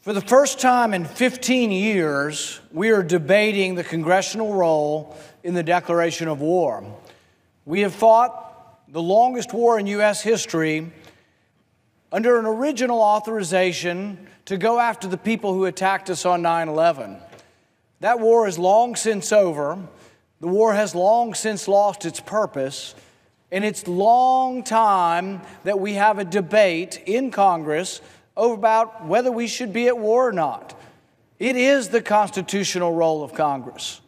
For the first time in 15 years, we are debating the congressional role in the declaration of war. We have fought the longest war in U.S. history under an original authorization to go after the people who attacked us on 9/11. That war is long since over. The war has long since lost its purpose, and it's long time that we have a debate in Congress about whether we should be at war or not. It is the constitutional role of Congress.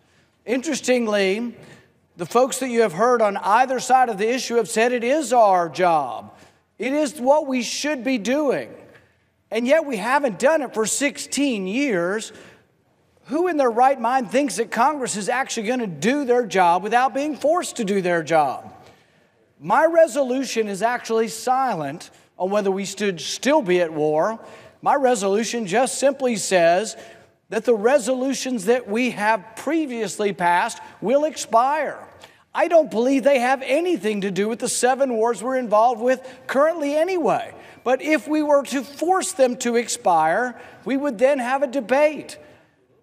Interestingly, the folks that you have heard on either side of the issue have said it is our job. It is what we should be doing. And yet we haven't done it for 16 years. Who in their right mind thinks that Congress is actually going to do their job without being forced to do their job? My resolution is actually silent on whether we should still be at war. My resolution just simply says that the resolutions that we have previously passed will expire. I don't believe they have anything to do with the 7 wars we're involved with currently anyway. But if we were to force them to expire, we would then have a debate.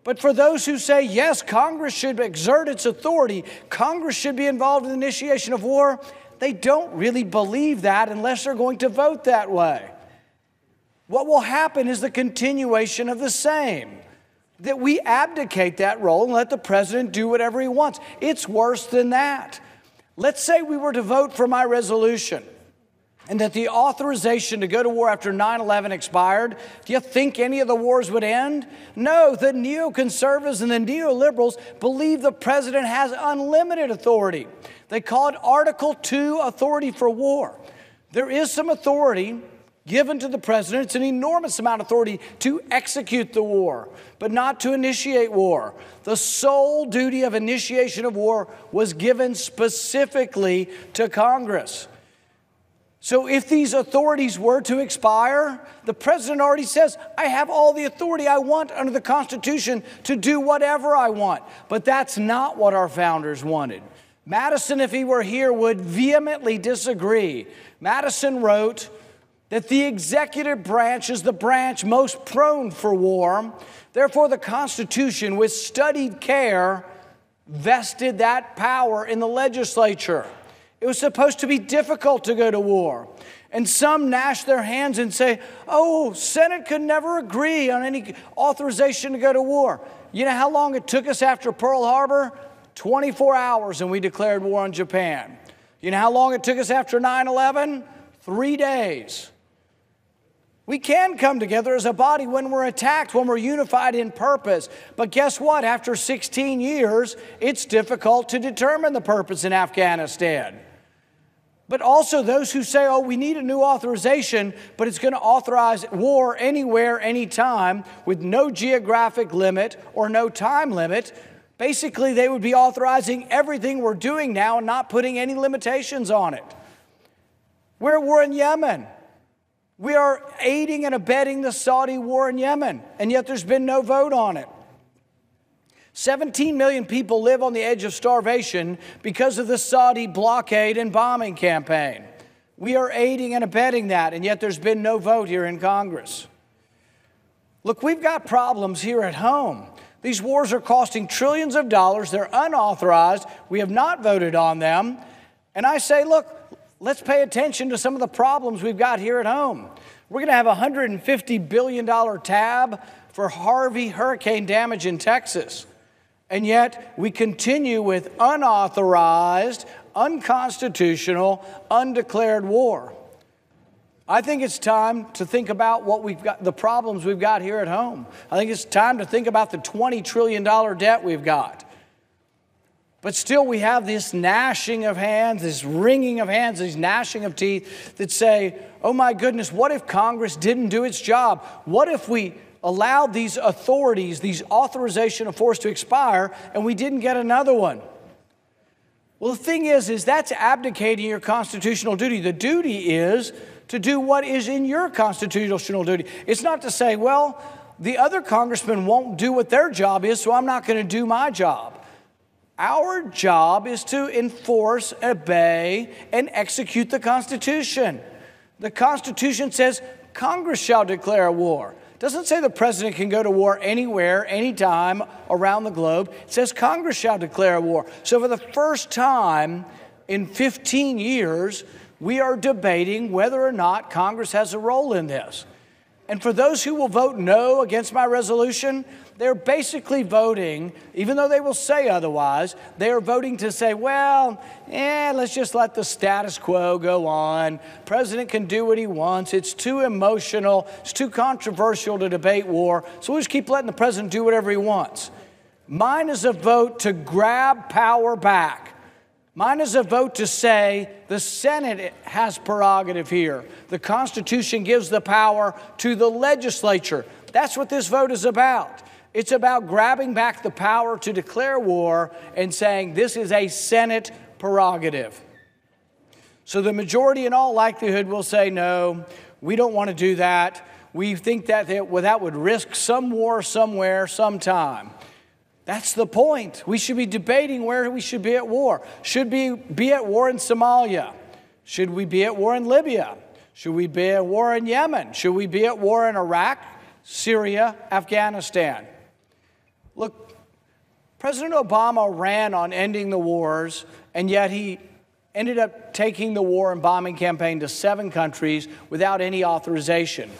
But for those who say, yes, Congress should exert its authority, Congress should be involved in the initiation of war, they don't really believe that unless they're going to vote that way. What will happen is the continuation of the same, that we abdicate that role and let the president do whatever he wants. It's worse than that. Let's say we were to vote for my resolution and that the authorization to go to war after 9/11 expired. Do you think any of the wars would end? No, the neoconservatives and the neoliberals believe the president has unlimited authority. They call it Article 2 authority for war. There is some authority given to the president. It's an enormous amount of authority to execute the war, but not to initiate war. The sole duty of initiation of war was given specifically to Congress. So if these authorities were to expire, the president already says, I have all the authority I want under the Constitution to do whatever I want. But that's not what our founders wanted. Madison, if he were here, would vehemently disagree. Madison wrote that the executive branch is the branch most prone for war. Therefore, the Constitution, with studied care, vested that power in the legislature. It was supposed to be difficult to go to war. And some gnash their hands and say, oh, Senate could never agree on any authorization to go to war. You know how long it took us after Pearl Harbor? 24 hours, and we declared war on Japan. You know how long it took us after 9/11? 3 days. We can come together as a body when we're attacked, when we're unified in purpose. But guess what? After 16 years, it's difficult to determine the purpose in Afghanistan. But also those who say, oh, we need a new authorization, but it's going to authorize war anywhere, anytime, with no geographic limit or no time limit. Basically, they would be authorizing everything we're doing now and not putting any limitations on it. We're in Yemen. We are aiding and abetting the Saudi war in Yemen, and yet there's been no vote on it. 17 million people live on the edge of starvation because of the Saudi blockade and bombing campaign. We are aiding and abetting that, and yet there's been no vote here in Congress. Look, we've got problems here at home. These wars are costing trillions of dollars. They're unauthorized. We have not voted on them. And I say, look, let's pay attention to some of the problems we've got here at home. We're going to have a $150 billion tab for Harvey hurricane damage in Texas. And yet we continue with unauthorized, unconstitutional, undeclared war. I think it's time to think about what we've got, the problems we've got here at home. I think it's time to think about the $20 trillion debt we've got. But still we have this gnashing of hands, this wringing of hands, this gnashing of teeth that say, oh my goodness, what if Congress didn't do its job? What if we allowed these authorities, these authorization of force to expire, and we didn't get another one? Well, the thing is that's abdicating your constitutional duty. The duty is to do what is in your constitutional duty. It's not to say, well, the other congressmen won't do what their job is, so I'm not going to do my job. Our job is to enforce, obey, and execute the Constitution. The Constitution says Congress shall declare war. It doesn't say the president can go to war anywhere, anytime, around the globe. It says Congress shall declare war. So for the first time in 15 years, we are debating whether or not Congress has a role in this. And for those who will vote no against my resolution, they're basically voting, even though they will say otherwise, they are voting to say, well, let's just let the status quo go on. President can do what he wants. It's too emotional. It's too controversial to debate war. So we'll just keep letting the president do whatever he wants. Mine is a vote to grab power back. Mine is a vote to say the Senate has prerogative here. The Constitution gives the power to the legislature. That's what this vote is about. It's about grabbing back the power to declare war and saying this is a Senate prerogative. So the majority in all likelihood will say no, we don't want to do that. We think that that would risk some war somewhere, sometime. That's the point. We should be debating where we should be at war. Should we be at war in Somalia? Should we be at war in Libya? Should we be at war in Yemen? Should we be at war in Iraq, Syria, Afghanistan? Look, President Obama ran on ending the wars, and yet he ended up taking the war and bombing campaign to 7 countries without any authorization.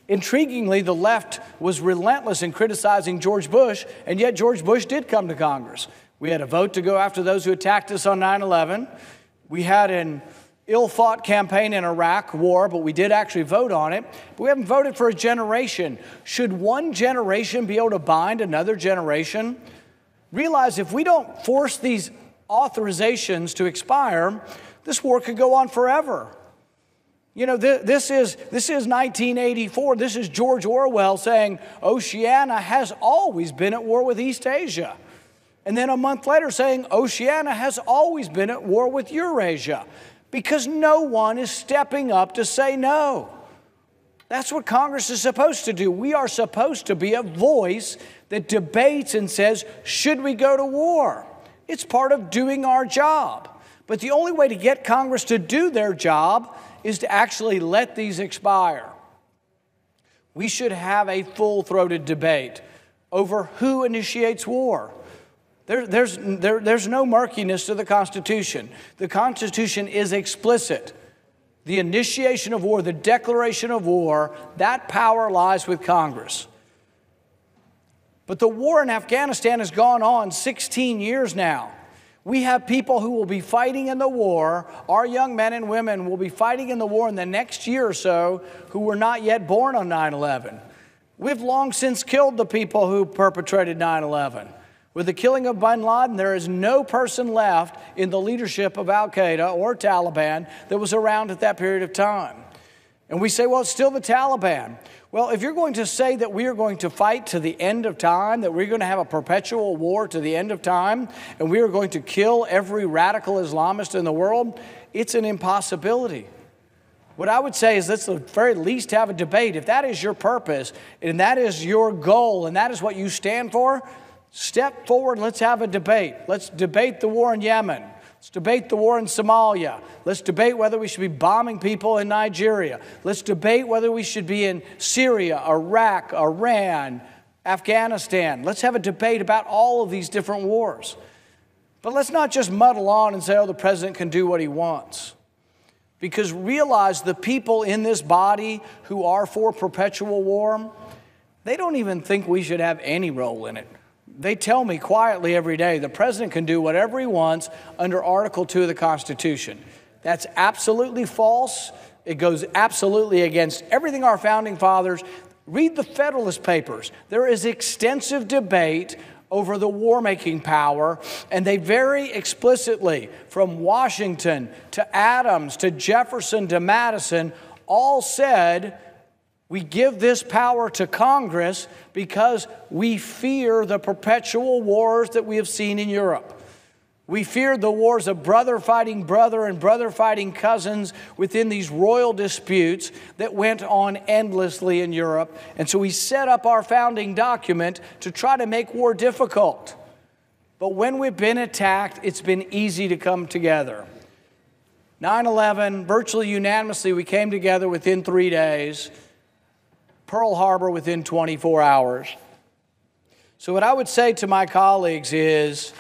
Intriguingly, the left was relentless in criticizing George Bush, and yet George Bush did come to Congress. We had a vote to go after those who attacked us on 9/11. We had an ill-fought campaign in Iraq war, but we did actually vote on it. But we haven't voted for a generation. Should one generation be able to bind another generation? Realize if we don't force these authorizations to expire, this war could go on forever. You know, this is 1984. This is George Orwell saying Oceania has always been at war with East Asia. And then a month later saying Oceania has always been at war with Eurasia, because no one is stepping up to say no. That's what Congress is supposed to do. We are supposed to be a voice that debates and says, should we go to war? It's part of doing our job. But the only way to get Congress to do their job is to actually let these expire. We should have a full-throated debate over who initiates war. There's no murkiness to the Constitution. The Constitution is explicit. The initiation of war, the declaration of war, that power lies with Congress. But the war in Afghanistan has gone on 16 years now. We have people who will be fighting in the war. Our young men and women will be fighting in the war in the next year or so who were not yet born on 9/11. We've long since killed the people who perpetrated 9/11. With the killing of bin Laden, there is no person left in the leadership of al-Qaeda or Taliban that was around at that period of time. And we say, well, it's still the Taliban. Well, if you're going to say that we are going to fight to the end of time, that we're going to have a perpetual war to the end of time, and we are going to kill every radical Islamist in the world, it's an impossibility. What I would say is let's at the very least have a debate. If that is your purpose, and that is your goal, and that is what you stand for, step forward and let's have a debate. Let's debate the war in Yemen. Let's debate the war in Somalia. Let's debate whether we should be bombing people in Nigeria. Let's debate whether we should be in Syria, Iraq, Iran, Afghanistan. Let's have a debate about all of these different wars. But let's not just muddle on and say, oh, the president can do what he wants. Because realize the people in this body who are for perpetual war, they don't even think we should have any role in it. They tell me quietly every day the president can do whatever he wants under Article 2 of the Constitution. That's absolutely false. It goes absolutely against everything our founding fathers. Read the Federalist Papers. There is extensive debate over the war-making power, and they very explicitly, from Washington to Adams to Jefferson to Madison, all said, we give this power to Congress because we fear the perpetual wars that we have seen in Europe. We feared the wars of brother fighting brother and brother fighting cousins within these royal disputes that went on endlessly in Europe. And so we set up our founding document to try to make war difficult. But when we've been attacked, it's been easy to come together. 9/11, virtually unanimously, we came together within 3 days. Pearl Harbor within 24 hours. So what I would say to my colleagues is,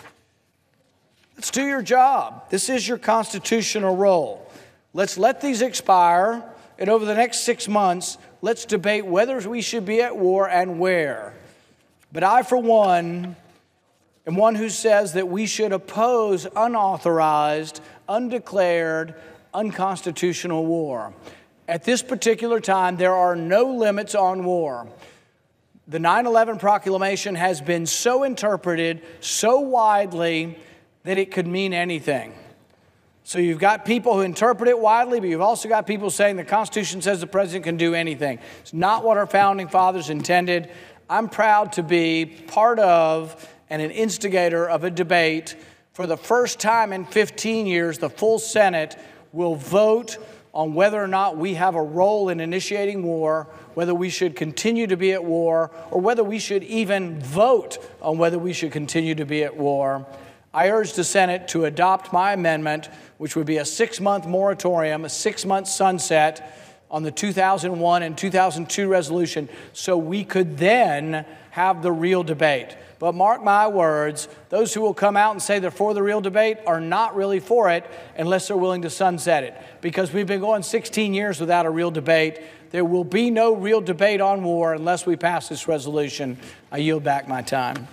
let's do your job. This is your constitutional role. Let's let these expire, and over the next 6 months, let's debate whether we should be at war and where. But I, for one, am one who says that we should oppose unauthorized, undeclared, unconstitutional war. At this particular time, there are no limits on war. The 9/11 proclamation has been so interpreted so widely that it could mean anything. So you've got people who interpret it widely, but you've also got people saying the Constitution says the president can do anything. It's not what our founding fathers intended. I'm proud to be part of and an instigator of a debate. For the first time in 15 years, the full Senate will vote on whether or not we have a role in initiating war, whether we should continue to be at war, or whether we should even vote on whether we should continue to be at war. I urge the Senate to adopt my amendment, which would be a 6-month moratorium, a 6-month sunset on the 2001 and 2002 resolution, so we could then have the real debate. But mark my words, those who will come out and say they're for the real debate are not really for it unless they're willing to sunset it. Because we've been going 16 years without a real debate. There will be no real debate on war unless we pass this resolution. I yield back my time.